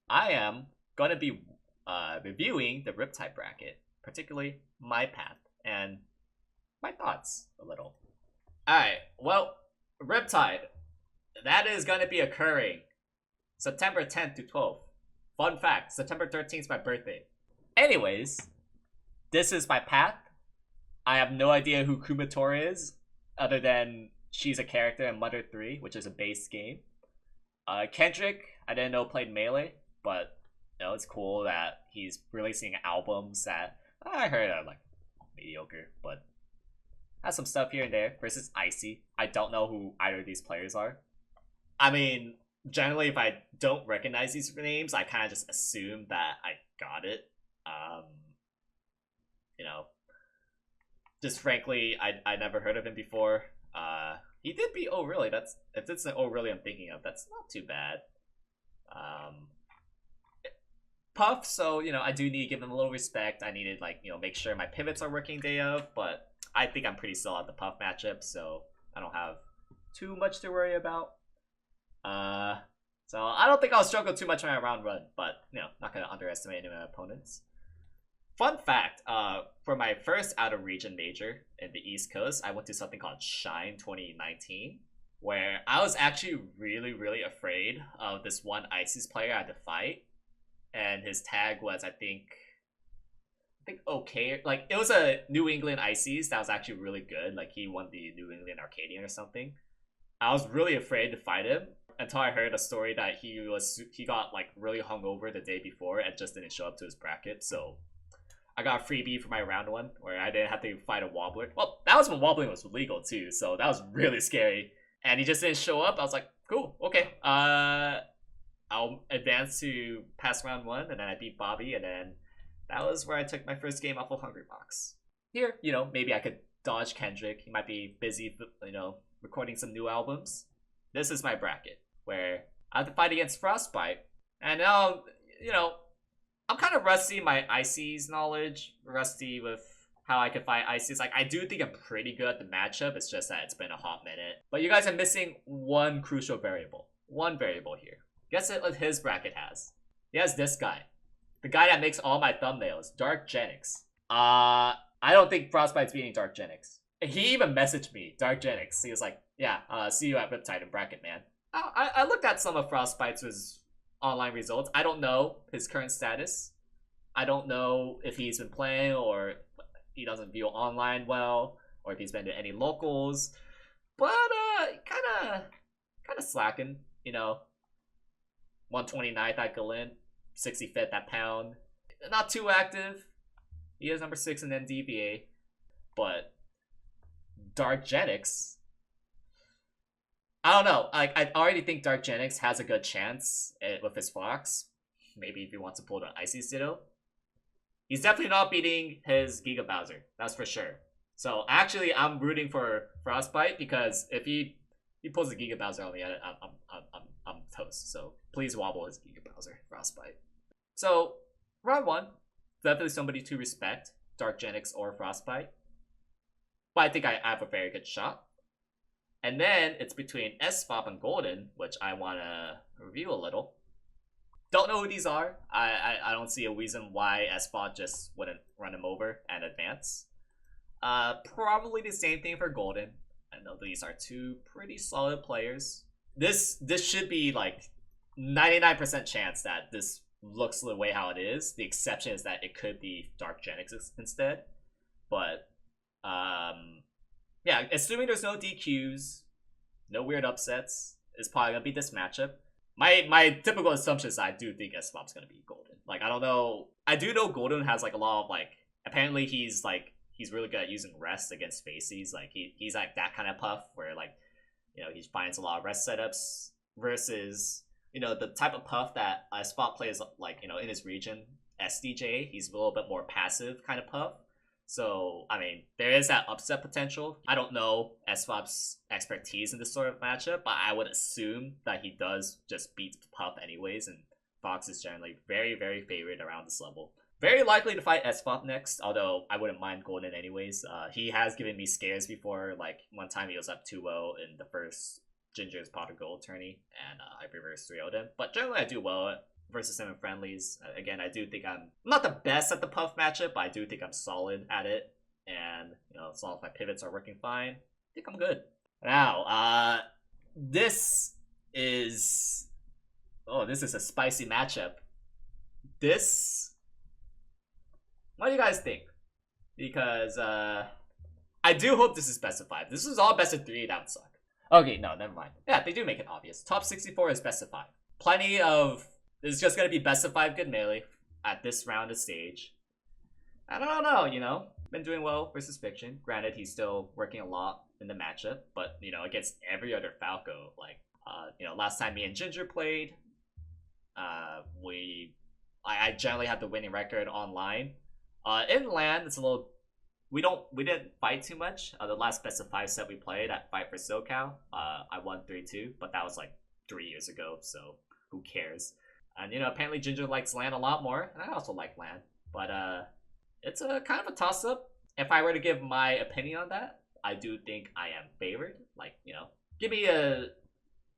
I am going to be reviewing the Riptide bracket, particularly my path and my thoughts a little. Alright, well, Riptide, that is going to be occurring September 10th to 12th. Fun fact, September 13th is my birthday. Anyways, this is my path. I have no idea who Kumatora is, other than she's a character in Mother 3, which is a base game. Kendrick, I didn't know played Melee, but it's cool that he's releasing albums that I heard are like mediocre, but has some stuff here and there. Versus Icy, I don't know who either of these players are. I mean, generally, if I don't recognize these names, I kind of just assume that I got it. You know, just frankly, I never heard of him before. He did beat Oh Really. That's if it's an Oh Really I'm thinking of, that's not too bad. Puff, so I do need to give him a little respect. I needed make sure my pivots are working day of, but I think I'm pretty still at the Puff matchup, so I don't have too much to worry about. So I don't think I'll struggle too much on my round run, but not gonna underestimate any of my opponents. Fun fact, for my first out-of-region major in the East Coast, I went to something called Shine 2019, where I was actually really, really afraid of this one ISIS player I had to fight, and his tag was, I think okay, like, it was a New England ICs that was actually really good, like, he won the New England Arcadian or something. I was really afraid to fight him, until I heard a story that he got, like, really hungover the day before and just didn't show up to his bracket, so I got a freebie for my round one, where I didn't have to fight a wobbler. Well, that was when wobbling was legal, too, so that was really scary. And he just didn't show up. I was like, cool, okay. I'll advance to past round one, and then I beat Bobby, and then that was where I took my first game off of Hungry Box. Here, maybe I could dodge Kendrick. He might be busy, recording some new albums. This is my bracket, where I have to fight against Frostbite. And now, I'm kind of rusty in my ICs knowledge, rusty with how I can fight ICs. Like, I do think I'm pretty good at the matchup, it's just that it's been a hot minute. But you guys are missing one crucial variable. One variable here. Guess what his bracket has? He has this guy. The guy that makes all my thumbnails, Dark Genix. I don't think Frostbite's beating Dark Genix. He even messaged me, Dark Genix. He was like, yeah, see you at Riptide in bracket, man. I looked at some of Frostbite's online results. I don't know his current status. I don't know if he's been playing or he doesn't view online well, or if he's been to any locals. But kind of slacking, 129th at Galint, 65th at Pound. Not too active. He is number 6 in NDVA, but Dark Genix, I don't know. I already think Dark Genix has a good chance with his Fox. Maybe if he wants to pull the Icy Ditto. He's definitely not beating his Giga Bowser. That's for sure. So actually, I'm rooting for Frostbite, because if he pulls the Giga Bowser on me, I'm toast. So please wobble his Giga Bowser, Frostbite. So round one, definitely somebody to respect, Dark Genix or Frostbite. But I think I have a very good shot. And then it's between SFOP and KoDoRiN, which I want to review a little. Don't know who these are. I don't see a reason why SFOP just wouldn't run him over and advance. Probably the same thing for KoDoRiN. I know these are two pretty solid players. This should be like 99% chance that this looks the way how it is. The exception is that it could be Dark Genix instead. But yeah, assuming there's no DQs, no weird upsets, it's probably gonna be this matchup. My typical assumption is I do think SFOP's gonna be KoDoRiN. Like, I don't know. I do know KoDoRiN has like a lot of apparently he's really good at using rest against facies. Like he's like that kind of puff where he finds a lot of rest setups versus the type of puff that SFOP plays in his region, SDJ. He's a little bit more passive kind of puff. So, I mean, there is that upset potential. I don't know SFOP's expertise in this sort of matchup, but I would assume that he does just beat Puff anyways, and Fox is generally very, very favored around this level. Very likely to fight SFOP next, although I wouldn't mind KoDoRiN anyways. He has given me scares before, like one time he was up 2-0 in the first Ginger's Pot of Gold tourney, and I reversed 3-0'd him. But generally I do well versus him in friendlies. Again, I do think I'm not the best at the Puff matchup, but I do think I'm solid at it. And, you know, as long as my pivots are working fine, I think I'm good. Now, this is... Oh, this is a spicy matchup. This... What do you guys think? Because, I do hope this is best of 5. This is all best of 3, that would suck. Okay, no, never mind. Yeah, they do make it obvious. Top 64 is best of 5. Plenty of... It's just gonna be best of 5 good melee at this round of stage. I don't know, you know? Been doing well versus Fiction. Granted, he's still working a lot in the matchup, but, you know, against every other Falco, like, you know, last time me and Ginger played, I generally had the winning record online. In LAN, it's a little... We didn't fight too much. The last best of 5 set we played at Fight for SoCal, I won 3-2, but that was like 3 years ago, so who cares? And, you know, apparently Ginger likes LAN a lot more, and I also like LAN. But, it's a kind of a toss-up. If I were to give my opinion on that, I do think I am favored. Like, you know, give me a,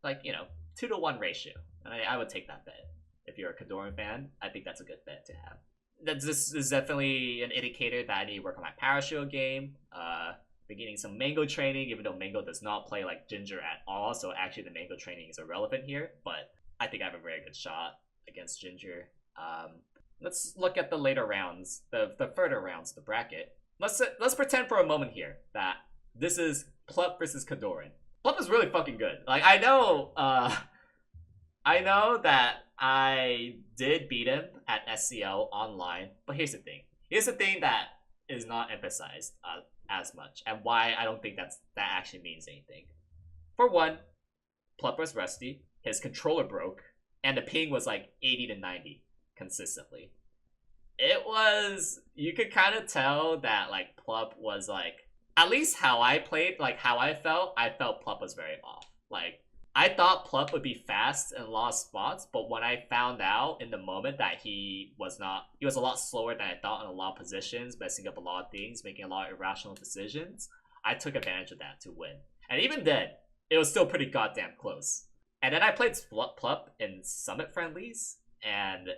like, you know, 2-to-1 ratio. And I would take that bet. If you're a KoDoRiN fan, I think that's a good bet to have. This is definitely an indicator that I need to work on my Parashield game. Beginning some Mango training, even though Mango does not play like Ginger at all, so actually the Mango training is irrelevant here. But I think I have a very good shot against Ginger. Let's look at the later rounds, the further rounds, the bracket. Let's pretend for a moment here that this is Plup versus KoDoRiN. Plup is really fucking good. Like, I know that I did beat him at SCL online, but here's the thing. Here's the thing that is not emphasized as much, and why I don't think that actually means anything. For one, Plup was rusty, his controller broke, and the ping was like 80 to 90 consistently. It was... You could kind of tell that, like, Plup was, like... At least how I played, like, how I felt Plup was very off. Like, I thought Plup would be fast in a lot of spots, but when I found out in the moment that he was not... He was a lot slower than I thought in a lot of positions, messing up a lot of things, making a lot of irrational decisions, I took advantage of that to win. And even then, it was still pretty goddamn close. And then I played Plup in Summit friendlies, and...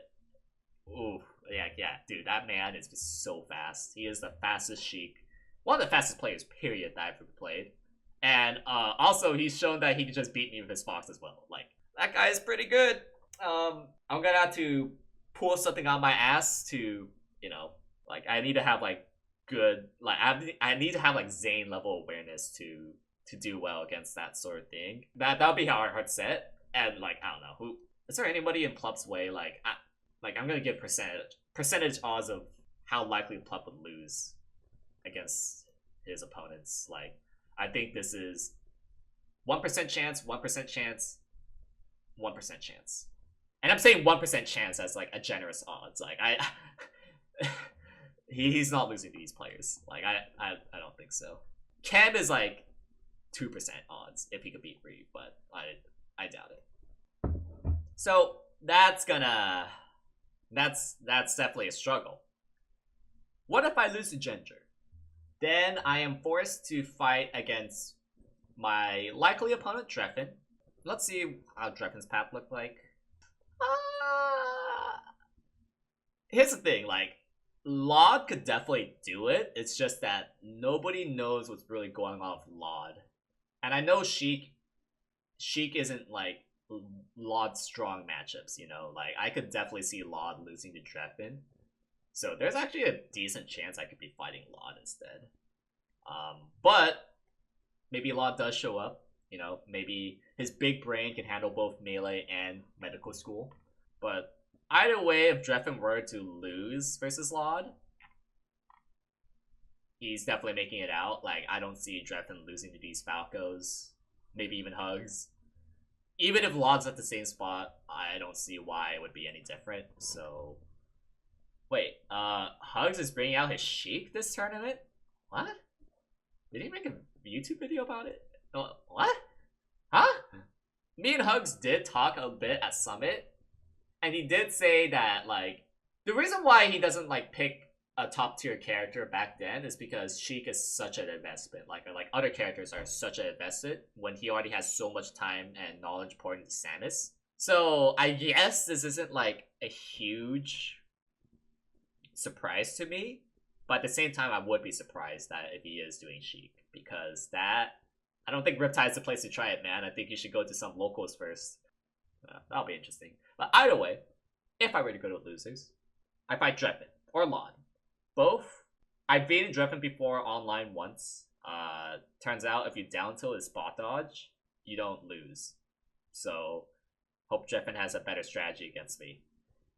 Ooh, yeah, dude, that man is just so fast. He is the fastest Sheik. One of the fastest players, period, that I've ever played. And also, he's shown that he can just beat me with his Fox as well. Like, that guy is pretty good. I'm gonna have to pull something on my ass to, you know, like, I need to have, like, good, like, I need to have, like, Zane level awareness to do well against that sort of thing. That'll be our hard set. And, like, I don't know, who... Is there anybody in Plup's way, like... I'm gonna give percentage odds of how likely Plup would lose against his opponents. Like, I think this is 1% chance, 1% chance, 1% chance. And I'm saying 1% chance as, like, a generous odds. Like, he's not losing to these players. Like, I don't think so. Cam is, like, 2% odds if he could beat Reed, but I doubt it. So, that's definitely a struggle. What if I lose to Ginger? Then I am forced to fight against my likely opponent, Dreffin. Let's see how Dreffin's path look like. Here's the thing, like, Laud could definitely do it. It's just that nobody knows what's really going on with Laud. And I know Sheik isn't, like, Laud's strong matchups, you know? Like, I could definitely see Laud losing to Dreffin. So there's actually a decent chance I could be fighting Laud instead. But maybe Laud does show up. You know, maybe his big brain can handle both melee and medical school. But either way, if Dreffin were to lose versus Laud, he's definitely making it out. Like, I don't see Dreffin losing to these Falcos. Maybe even Hugs. Even if Laud's at the same spot, I don't see why it would be any different. So, wait, Hugs is bringing out his Sheik this tournament? What? Did he make a YouTube video about it? What? Huh? Me and Hugs did talk a bit at Summit, and he did say that, like, the reason why he doesn't, like, pick a top tier character back then is because Sheik is such an investment. Like other characters are such an investment when he already has so much time and knowledge poured into Samus. So I guess this isn't like a huge surprise to me, but at the same time, I would be surprised that if he is doing Sheik, because that I don't think Riptide is the place to try it, man. I think you should go to some locals first. That'll be interesting. But either way, if I were to go to losers, I fight Dreppen or Laud. Both. I've beaten Dreppen before online once. Turns out if you down tilt his spot dodge, you don't lose. So hope Dreppen has a better strategy against me.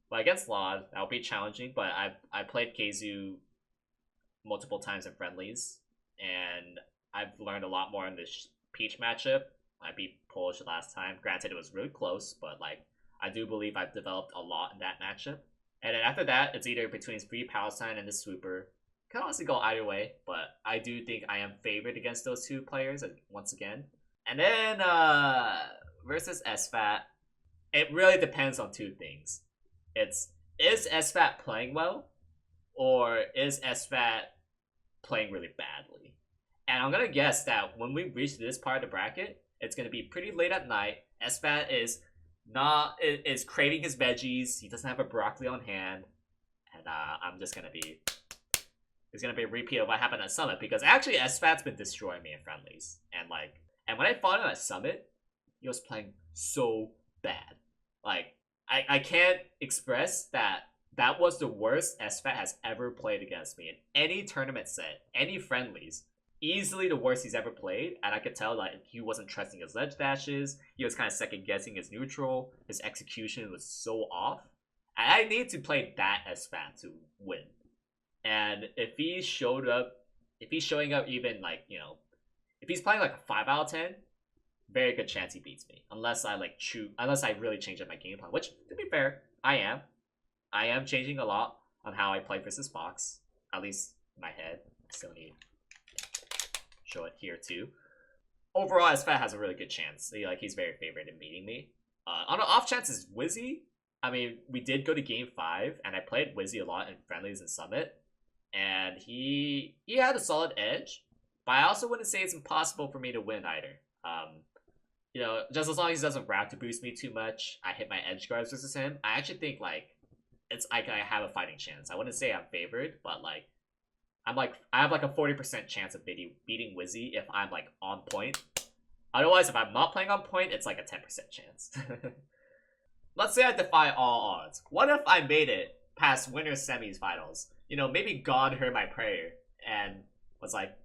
But against Laud, that'll be challenging. But I played Keizu multiple times in friendlies, and I've learned a lot more in this Peach matchup. I beat Polish last time. Granted, it was really close, but like I do believe I've developed a lot in that matchup. And then after that, it's either between Free Palestine and the Swooper. Can honestly go either way, but I do think I am favored against those two players once again. And then versus SFAT, it really depends on two things. Is SFAT playing well, or is SFAT playing really badly? And I'm gonna guess that when we reach this part of the bracket, it's gonna be pretty late at night. SFAT is craving his veggies. He doesn't have a broccoli on hand, and I'm just gonna be. It's gonna be a repeat of what happened at Summit, because actually SFAT's been destroying me in friendlies, and when I fought him at Summit, he was playing so bad. Like I can't express that was the worst SFAT has ever played against me in any tournament set, any friendlies. Easily the worst he's ever played, and I could tell that he wasn't trusting his ledge dashes. He was kind of second guessing his neutral. His execution was so off. And I need to play that SFAT to win. And if he's showing up even like, if he's playing like a 5 out of 10, very good chance he beats me. Unless I really change up my game plan, which to be fair, I am. I am changing a lot on how I play versus Fox. At least in my head. Still need show it here too. Overall, SFAT has a really good chance. He's very favored in beating me. On an off chance is Wizzy. I mean, we did go to game 5, and I played Wizzy a lot in friendlies and Summit. And he had a solid edge, but I also wouldn't say it's impossible for me to win either. Just as long as he doesn't grab to boost me too much, I hit my edge guards versus him. I actually think I have a fighting chance. I wouldn't say I'm favored, but I have a 40% chance of beating Wizzy if I'm on point. Otherwise, if I'm not playing on point, it's a 10% chance. Let's say I defy all odds. What if I made it past winner semis finals? Maybe God heard my prayer and was like,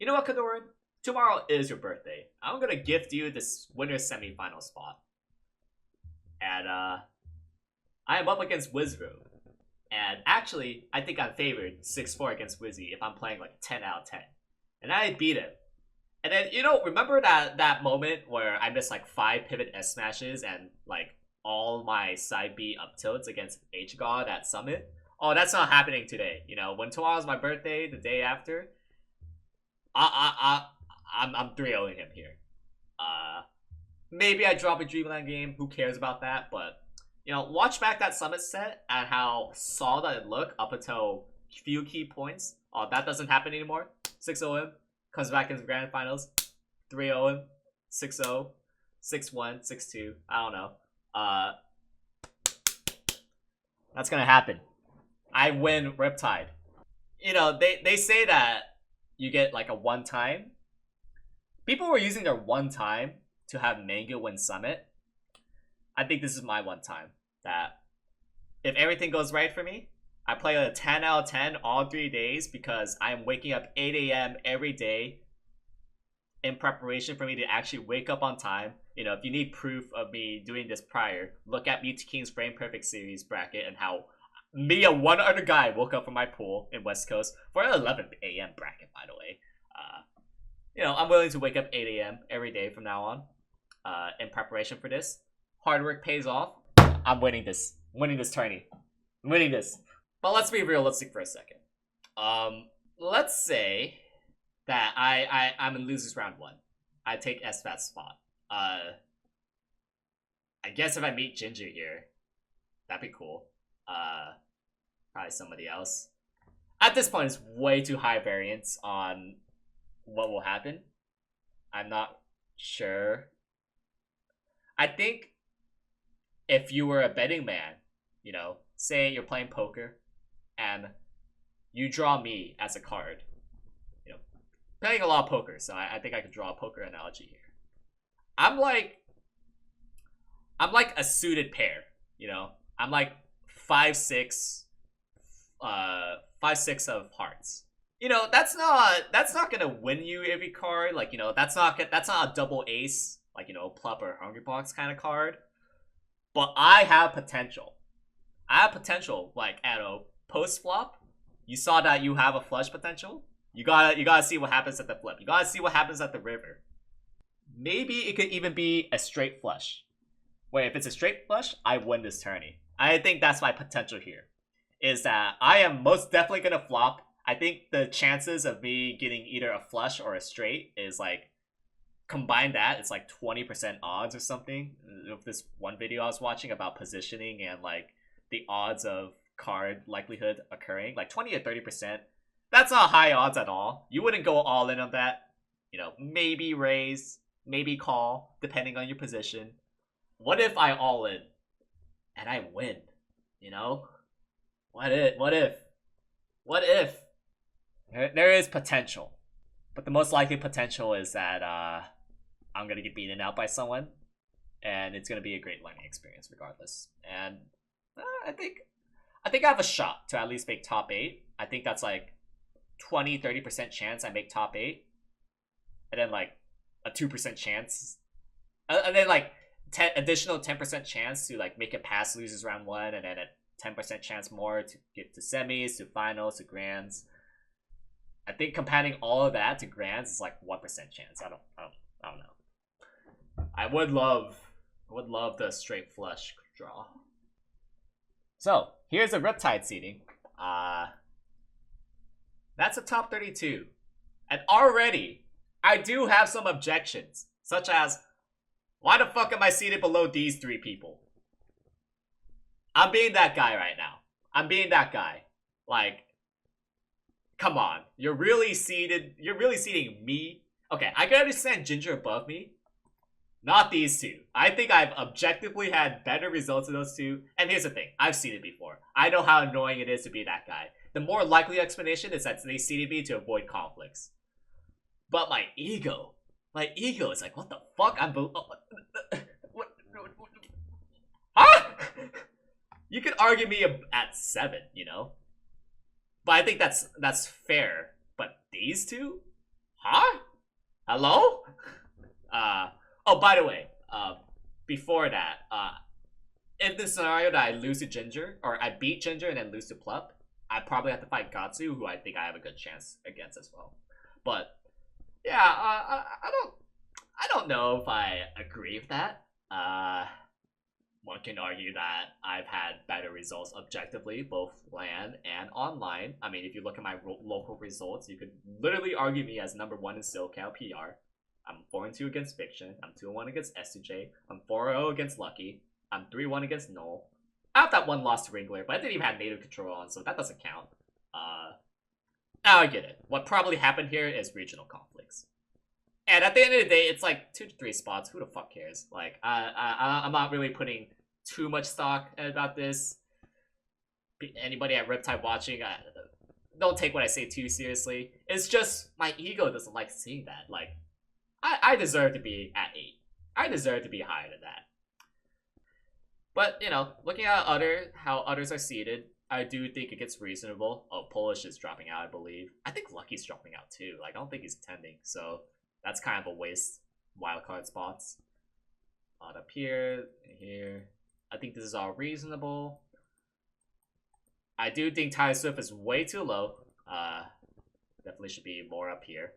you know what, KoDoRiN? Tomorrow is your birthday. I'm gonna gift you this winner semifinal spot. And I am up against Wizroom. And actually, I think I'm favored 6-4 against Wizzy if I'm playing 10 out of 10. And I beat him. And then, remember that moment where I missed 5 pivot S smashes and all my side B up tilts against H-God at Summit? Oh, that's not happening today. When tomorrow's my birthday, the day after, I'm 3-0ing him here. Maybe I drop a Dreamland game. Who cares about that? But watch back that Summit set and how solid it looked up until few key points. Oh, that doesn't happen anymore. 6-0 him. Comes back in the grand finals. 3-0 him. 6-0. 6-1. 6-2. I don't know. That's gonna happen. I win Riptide. They say that you get a one time. People were using their one time to have Manga win Summit. I think this is my one time. That if everything goes right for me, I play a 10 out of 10 all 3 days because I'm waking up 8 a.m. every day in preparation for me to actually wake up on time. If you need proof of me doing this prior, look at Mewtwo King's Frame Perfect Series bracket and how me and one other guy woke up from my pool in West Coast for an 11 a.m. bracket, by the way. I'm willing to wake up 8 a.m. every day from now on in preparation for this. Hard work pays off. I'm winning this. Winning this tourney. Winning this. But let's be realistic for a second. Let's say that I'm in losers round 1. I take SFAT's spot. I guess if I meet Ginger here, that'd be cool. Probably somebody else. At this point, it's way too high variance on what will happen. I'm not sure. I think if you were a betting man, you know, say you're playing poker and you draw me as a card, you know, playing a lot of poker, so I think I could draw a poker analogy here. I'm like a suited pair, you know. I'm like 5-6, 5-6 of hearts. You know, that's not gonna win you every card. Like, you know, that's not a double ace, like, you know, Plup or Hungry Box kind of card. But I have potential. Like at a post flop. You saw that you have a flush potential. You gotta see what happens at the flip. You gotta see what happens at the river. Maybe it could even be a straight flush. Where if it's a straight flush, I win this tourney. I think that's my potential here. Is that I am most definitely gonna flop. I think the chances of me getting either a flush or a straight is like, combine that, it's like 20% odds or something. Of this one video I was watching about positioning and like the odds of card likelihood occurring, like 20 or 30%. That's not high odds at all. You wouldn't go all in on that. You know, maybe raise, maybe call, depending on your position. What if I all in and I win? You know? What if? There is potential. But the most likely potential is that I'm going to get beaten out by someone. And it's going to be a great learning experience regardless. And I think I have a shot to at least make top 8. I think that's like 20-30% chance I make top 8. And then like a 2% chance. And then like additional 10% chance to like make it past losers round 1. And then a 10% chance more to get to semis, to finals, to grands. I think comparing all of that to grands is like 1% chance. I don't know. I would love the straight flush draw. So here's a Riptide seeding. That's a top 32, and already I do have some objections, such as, why the fuck am I seated below these 3 people? I'm being that guy right now. I'm being that guy. Like, come on, you're really seating me. Okay, I can understand Ginger above me. Not these 2. I think I've objectively had better results than those 2. And here's the thing, I've seeded before. I know how annoying it is to be that guy. The more likely explanation is that they seeded me to avoid conflicts. But my ego is like, what the fuck? I'm huh? You could argue me at 7, you know? But I think that's fair. But these 2? Huh? Hello? Oh, by the way, before that, in the scenario that I lose to Ginger, or I beat Ginger and then lose to Plup, I probably have to fight Gatsu, who I think I have a good chance against as well. But yeah, I don't know if I agree with that. One can argue that I've had better results objectively, both LAN and online. I mean, if you look at my local results, you could literally argue me as number 1 in SoCal PR. I'm 4-2 against Fiction. I'm 2-1 against S2J. I'm 4-0 against Lucky. I'm 3-1 against Null. I have that one loss to Ringler, but I didn't even have native control on, so that doesn't count. I get it. What probably happened here is regional conflicts. And at the end of the day, it's like 2 to 3 spots. Who the fuck cares? Like, I'm not really putting too much stock about this. Anybody at Riptide watching, don't take what I say too seriously. It's just my ego doesn't like seeing that. Like, I deserve to be at 8. I deserve to be higher than that. But, you know, looking at how others are seated, I do think it gets reasonable. Oh, Polish is dropping out, I believe. I think Lucky's dropping out too. Like, I don't think he's attending, so that's kind of a waste. Wildcard spots. Up here. I think this is all reasonable. I do think Ty Swift is way too low. Definitely should be more up here.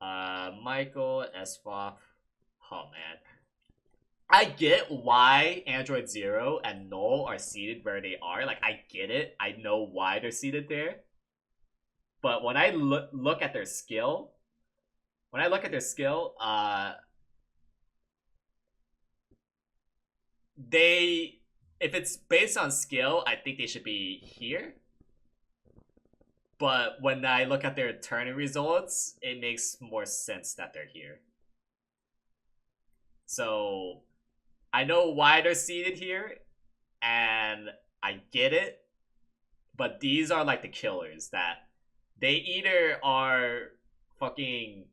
Michael, Esfop. Oh, man. I get why Android Zero and Null are seated where they are. Like, I get it. I know why they're seated there. But when I look at their skill, if it's based on skill, I think they should be here. But when I look at their tourney results, it makes more sense that they're here. So I know why they're seated here, and I get it, but these are like the killers that they either are fucking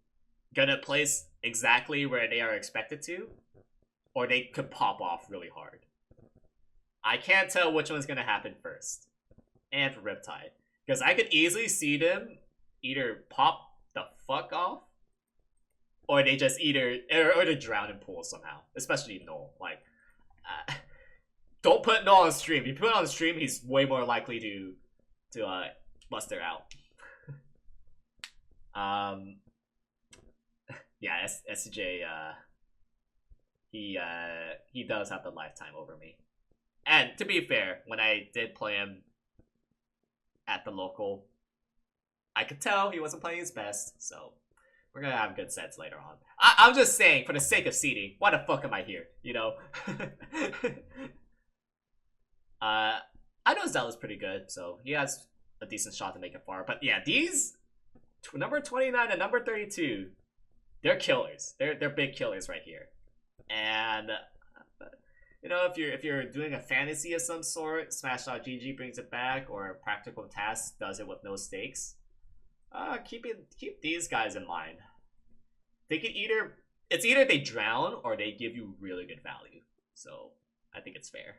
gonna place exactly where they are expected to, or they could pop off really hard. I can't tell which one's gonna happen first. And for Riptide. Because I could easily see them either pop the fuck off, or they just or they drown in pools somehow. Especially Noel. Like, don't put Noel on stream. If you put it on the stream, he's way more likely to muster out. Yeah, SJ, he does have the lifetime over me. And to be fair, when I did play him at the local, I could tell he wasn't playing his best, so we're gonna have good sets later on. I'm just saying, for the sake of seeding, why the fuck am I here, you know? I know Zella's pretty good, so he has a decent shot to make it far. But yeah, these number 29 and number 32, they're killers. They're big killers right here. And you know, if you're doing a fantasy of some sort, Smash.gg brings it back, or a practical task does it with no stakes. Keep these guys in mind. They can either they drown or they give you really good value. So I think it's fair.